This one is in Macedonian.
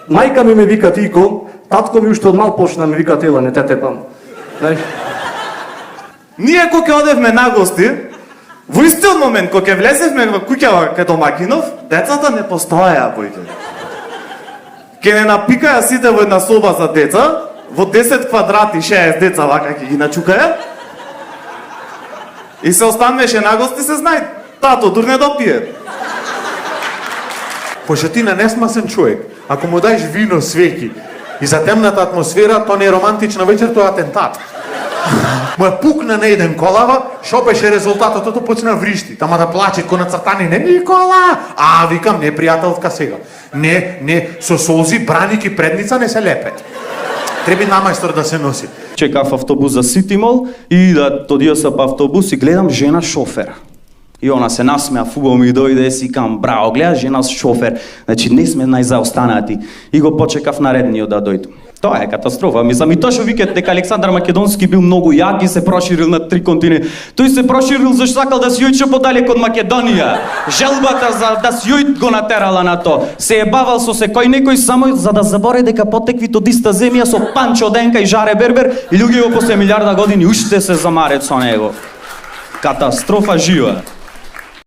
мајка ми ме вика Тико, татко ми уште од мал почна ме вика Тела, не те тепам. Ние кога ќе одевме на гости, во истиот момент кога ќе влезевме во куќава кај домакинов, децата не постоеа поиќе. Ке не напикаја сите во една соба за деца, во 10 квадрати 6 деца вака ќе ги начукаја. И се остануваше на гости, се знае, тато дур не допие. Пошто ти на несмасен човек, ако му даеш вино, свеќи и за темната атмосфера, то не е романтична вечер, тоа е атентат. Му е пукна на еден колава, шо беше резултатот, тото почна вришти, тама да плаче ко нацртани, не Никола! А, викам, не пријателка сега. Не, со солзи, браники, предница не се лепе. Треба намајстор да се носи. Чекав автобус за Ситимол и да тодија се по автобус и гледам жена шофер. И она се насмеа, фубаво ми дојде, си кам, браво, гледа жена шофер, значи не сме најзаостанати. И го почекав наредниот да дојде. Тоа е катастрофа. Мислам, и тоа што викат дека Александар Македонски бил многу јак и се проширил на 3 континенти. Тој се проширил зашто сакал да си јој подалеку од Македонија. Желбата за да си јој го натерала на тоа. Се ебавал со секој некој само за да заборави дека потеквит од иста земја со Панчо Денка и Жаре Бербер и луѓе во после милиарда години уште се замарет со него. Катастрофа жива.